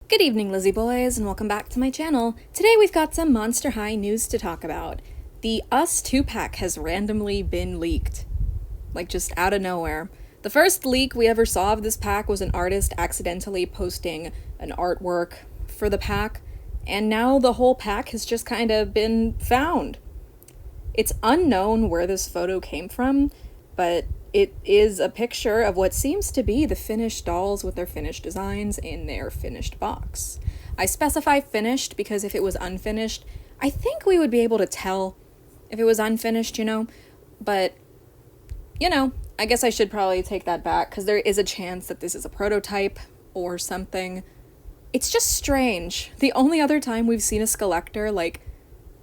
Good evening, Lizzie boys, and welcome back to my channel. Today we've got some Monster High news to talk about. The US 2-pack has randomly been leaked. Like, just out of nowhere. The first leak we ever saw of this pack was an artist accidentally posting an artwork for the pack, and now the whole pack has just kind of been found. It's unknown where this photo came from, but it is a picture of what seems to be the finished dolls with their finished designs in their finished box. I specify finished because if it was unfinished, I think we would be able to tell if it was unfinished, but, I guess I should probably take that back because there is a chance that this is a prototype or something. It's just strange. The only other time we've seen a Skullector,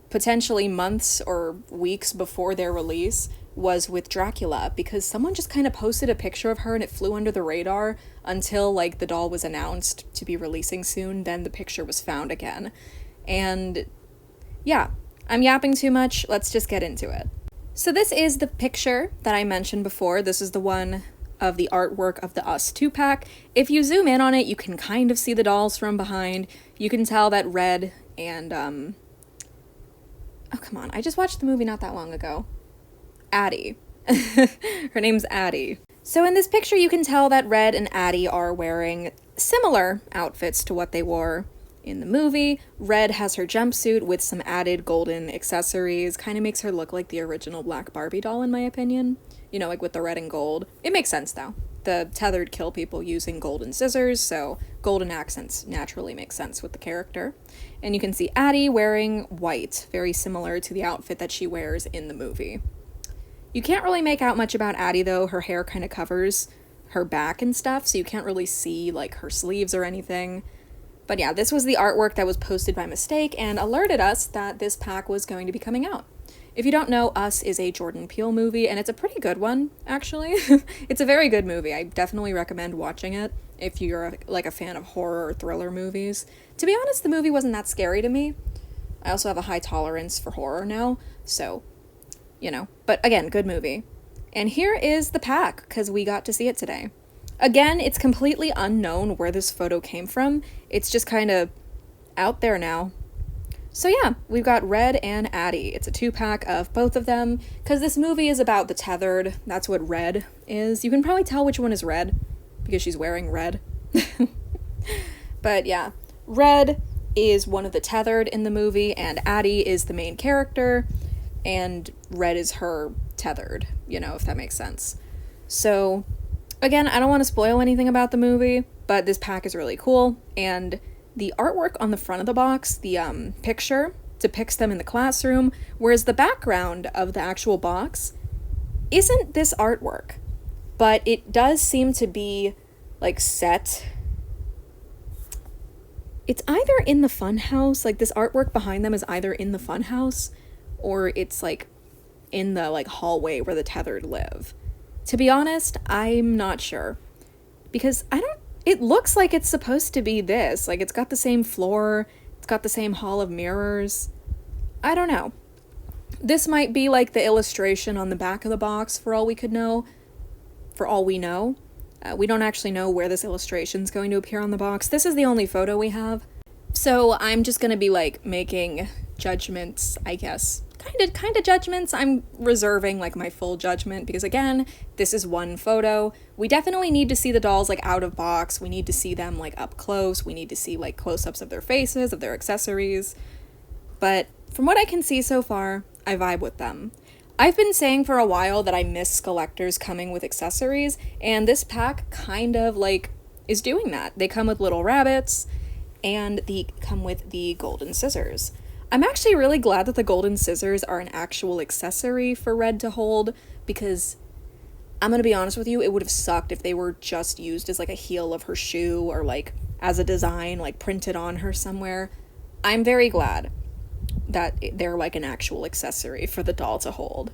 potentially months or weeks before their release, was with Dracula, because someone just kind of posted a picture of her and it flew under the radar until, the doll was announced to be releasing soon, then the picture was found again. And, yeah, I'm yapping too much, let's just get into it. So this is the picture that I mentioned before. This is the one of the artwork of the US 2-pack. If you zoom in on it, you can kind of see the dolls from behind. You can tell that Red and, oh, come on, I just watched the movie not that long ago. Addie. Her name's Addie. So in this picture you can tell that Red and Addie are wearing similar outfits to what they wore in the movie. Red has her jumpsuit with some added golden accessories. Kind of makes her look like the original Black Barbie doll in my opinion. With the red and gold. It makes sense though. The tethered kill people using golden scissors, so golden accents naturally make sense with the character. And you can see Addie wearing white, very similar to the outfit that she wears in the movie. You can't really make out much about Addie though. Her hair kind of covers her back and stuff, so you can't really see her sleeves or anything. But yeah, this was the artwork that was posted by mistake and alerted us that this pack was going to be coming out. If you don't know, Us is a Jordan Peele movie, and it's a pretty good one, actually. It's a very good movie. I definitely recommend watching it if you're a fan of horror or thriller movies. To be honest, the movie wasn't that scary to me. I also have a high tolerance for horror now, so but again, good movie. And here is the pack, because we got to see it today. Again, it's completely unknown where this photo came from. It's just kind of out there now. So yeah, we've got Red and Addie. It's a 2-pack of both of them, because this movie is about the tethered. That's what Red is. You can probably tell which one is Red, because she's wearing red. But yeah, Red is one of the tethered in the movie, and Addie is the main character. And Red is her tethered, if that makes sense. So, again, I don't want to spoil anything about the movie, but this pack is really cool, and the artwork on the front of the box, the picture, depicts them in the classroom, whereas the background of the actual box isn't this artwork, but it does seem to be, set. It's either in the funhouse, this artwork behind them is either in the funhouse, or it's in the hallway where the tethered live. To be honest, I'm not sure, because it looks like it's supposed to be this, it's got the same floor, it's got the same hall of mirrors. I don't know. This might be the illustration on the back of the box for all we could know, for all we know. We don't actually know where this illustration's going to appear on the box. This is the only photo we have, so I'm just gonna be making judgments, I guess. Kind of judgments. I'm reserving my full judgment because again, this is one photo. We definitely need to see the dolls out of box. We need to see them up close. We need to see close-ups of their faces, of their accessories. But from what I can see so far, I vibe with them. I've been saying for a while that I miss Skullectors coming with accessories, and this pack kind of is doing that. They come with little rabbits, and they come with the golden scissors. I'm actually really glad that the golden scissors are an actual accessory for Red to hold, because I'm gonna be honest with you, it would have sucked if they were just used as a heel of her shoe or as a design printed on her somewhere. I'm very glad that they're an actual accessory for the doll to hold.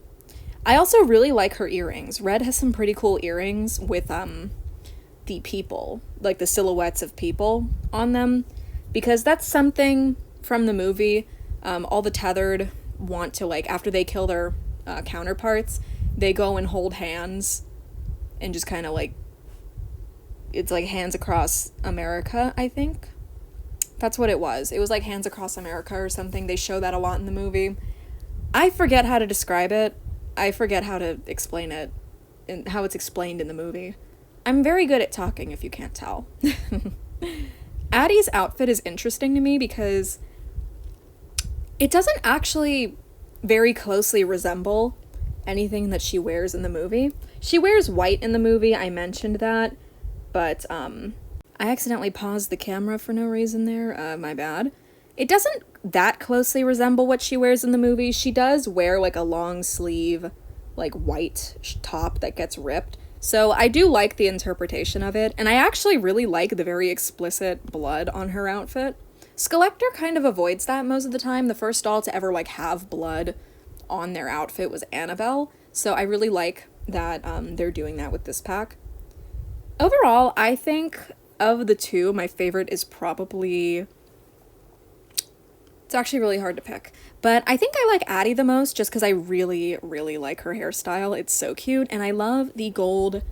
I also really like her earrings. Red has some pretty cool earrings with the people, the silhouettes of people on them, because that's something from the movie. All the tethered want to, after they kill their counterparts, they go and hold hands and just kind of, it's hands across America, I think. That's what it was. It was like Hands Across America or something. They show that a lot in the movie. I forget how to describe it. I forget how to explain it and how it's explained in the movie. I'm very good at talking, if you can't tell. Addie's outfit is interesting to me because it doesn't actually very closely resemble anything that she wears in the movie. She wears white in the movie, I mentioned that, but I accidentally paused the camera for no reason there, my bad. It doesn't that closely resemble what she wears in the movie. She does wear like a long sleeve, like white top that gets ripped. So I do like the interpretation of it, and I actually really like the very explicit blood on her outfit. Skullector kind of avoids that most of the time. The first doll to ever like have blood on their outfit was Annabelle, so I really like that they're doing that with this pack. Overall, I think of the two, my favorite is probably... It's actually really hard to pick. But I think I like Addie the most just because I really, really like her hairstyle. It's so cute, and I love the gold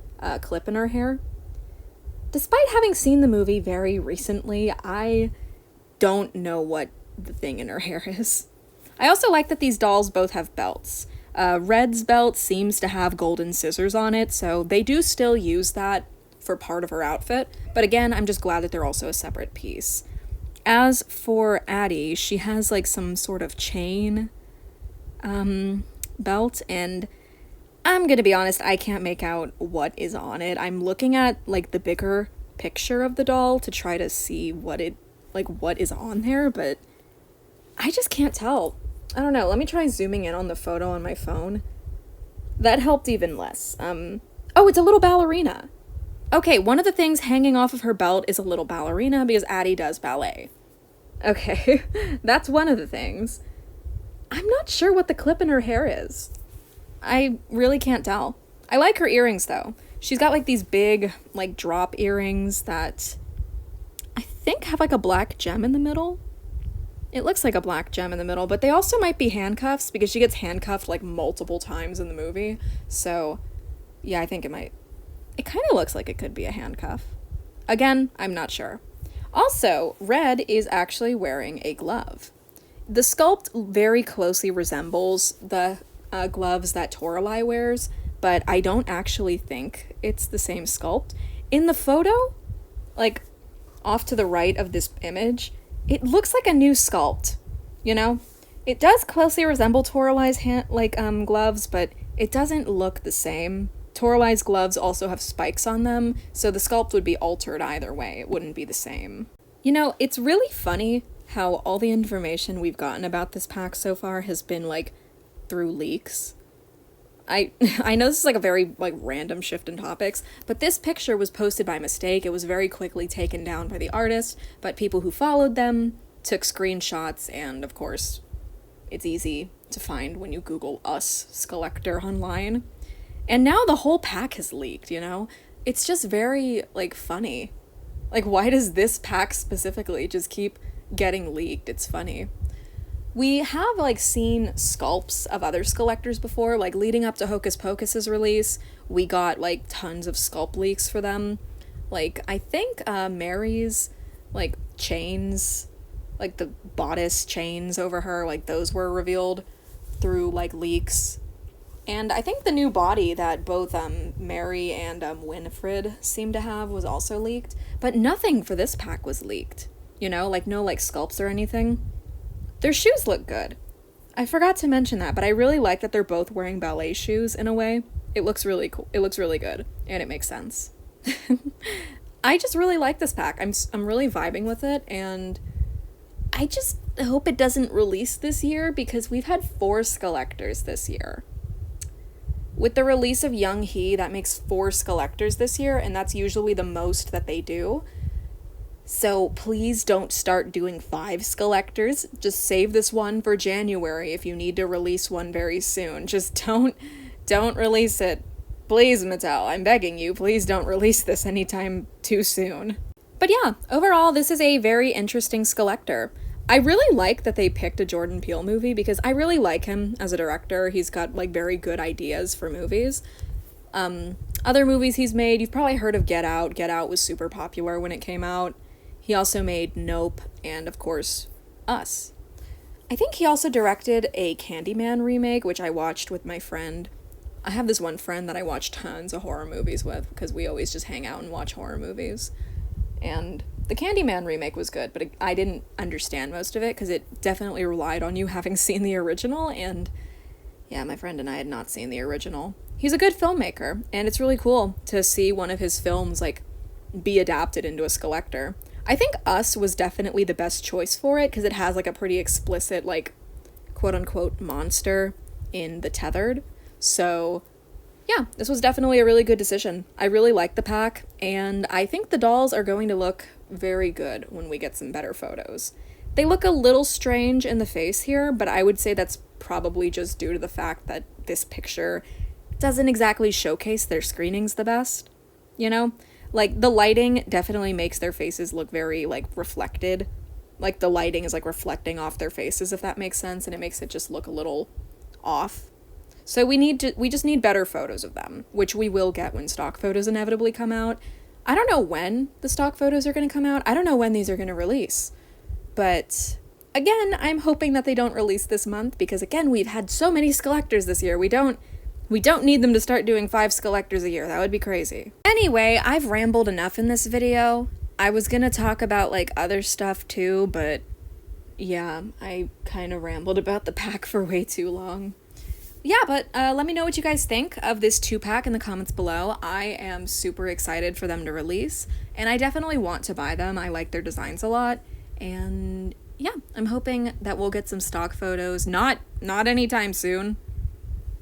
clip in her hair. Despite having seen the movie very recently, I don't know what the thing in her hair is. I also like that these dolls both have belts. Red's belt seems to have golden scissors on it, so they do still use that for part of her outfit. But again, I'm just glad that they're also a separate piece. As for Addie, she has like some sort of chain belt, and I'm gonna be honest, I can't make out what is on it. I'm looking at like the bigger picture of the doll to try to see what is on there, but I just can't tell. I don't know, let me try zooming in on the photo on my phone. That helped even less. Oh, it's a little ballerina. Okay, one of the things hanging off of her belt is a little ballerina because Addie does ballet. Okay, that's one of the things. I'm not sure what the clip in her hair is. I really can't tell. I like her earrings, though. She's got, like, these big, like, drop earrings that I think have, like, a black gem in the middle. It looks like a black gem in the middle, but they also might be handcuffs because she gets handcuffed, like, multiple times in the movie. So, yeah, I think it might... It kind of looks like it could be a handcuff. Again, I'm not sure. Also, Red is actually wearing a glove. The sculpt very closely resembles the gloves that Toralei wears, but I don't actually think it's the same sculpt. In the photo, like, off to the right of this image, it looks like a new sculpt, you know? It does closely resemble Toralei's gloves, but it doesn't look the same. Toralei's gloves also have spikes on them, so the sculpt would be altered either way. It wouldn't be the same. You know, it's really funny how all the information we've gotten about this pack so far has been, like, through leaks. I know this is, like, a very, like, random shift in topics, but this picture was posted by mistake. It was very quickly taken down by the artist, but people who followed them took screenshots, and, of course, it's easy to find when you Google us, Skullector, online. And now the whole pack has leaked, you know? It's just very, like, funny. Like, why does this pack specifically just keep getting leaked? It's funny. We have, like, seen sculpts of other Skullectors before, like, leading up to Hocus Pocus's release, we got, like, tons of sculpt leaks for them. Like, I think, Mary's, like, chains, like, the bodice chains over her, like, those were revealed through, like, leaks. And I think the new body that both Mary and Winifred seem to have was also leaked, but nothing for this pack was leaked. You know, like no like sculpts or anything. Their shoes look good. I forgot to mention that, but I really like that they're both wearing ballet shoes in a way. It looks really cool. It looks really good, and it makes sense. I just really like this pack. I'm really vibing with it, and I just hope it doesn't release this year because we've had 4 Skullectors this year. With the release of Young He, that makes 4 Skullectors this year, and that's usually the most that they do. So please don't start doing 5 Skullectors. Just save this one for January if you need to release one very soon. Just don't release it. Please, Mattel, I'm begging you, please don't release this anytime too soon. But yeah, overall, this is a very interesting Skullector. I really like that they picked a Jordan Peele movie because I really like him as a director. He's got, like, very good ideas for movies. Other movies he's made, you've probably heard of Get Out. Get Out was super popular when it came out. He also made Nope and, of course, Us. I think he also directed a Candyman remake, which I watched with my friend. I have this one friend that I watch tons of horror movies with because we always just hang out and watch horror movies. And the Candyman remake was good, but I didn't understand most of it because it definitely relied on you having seen the original, and yeah, my friend and I had not seen the original. He's a good filmmaker, and it's really cool to see one of his films, like, be adapted into a Skullector. I think Us was definitely the best choice for it because it has, like, a pretty explicit, like, quote-unquote monster in The Tethered. So yeah, this was definitely a really good decision. I really like the pack, and I think the dolls are going to look very good when we get some better photos. They look a little strange in the face here, but I would say that's probably just due to the fact that this picture doesn't exactly showcase their screenings the best, you know? Like, the lighting definitely makes their faces look very, like, reflected. Like, the lighting is, like, reflecting off their faces, if that makes sense, and it makes it just look a little off. So we just need better photos of them, which we will get when stock photos inevitably come out. I don't know when the stock photos are going to come out. I don't know when these are going to release. But again, I'm hoping that they don't release this month because, again, we've had so many Skullectors this year. We don't need them to start doing 5 Skullectors a year. That would be crazy. Anyway, I've rambled enough in this video. I was going to talk about, like, other stuff too, but yeah, I kind of rambled about the pack for way too long. Yeah, but let me know what you guys think of this 2-pack in the comments below. I am super excited for them to release, and I definitely want to buy them. I like their designs a lot, and yeah, I'm hoping that we'll get some stock photos. Not anytime soon.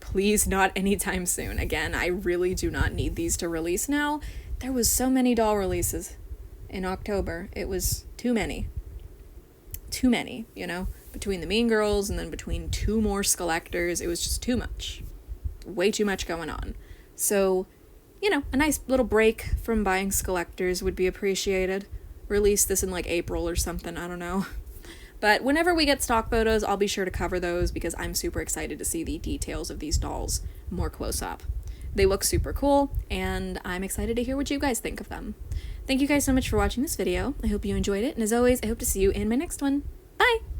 Please, not anytime soon. Again, I really do not need these to release now. There was so many doll releases in October. It was too many. Too many, you know? Between the Mean Girls and then between 2 more Skullectors, it was just too much. Way too much going on. So, you know, a nice little break from buying Skullectors would be appreciated. Release this in, like, April or something, I don't know. But whenever we get stock photos, I'll be sure to cover those because I'm super excited to see the details of these dolls more close up. They look super cool, and I'm excited to hear what you guys think of them. Thank you guys so much for watching this video. I hope you enjoyed it, and as always, I hope to see you in my next one. Bye!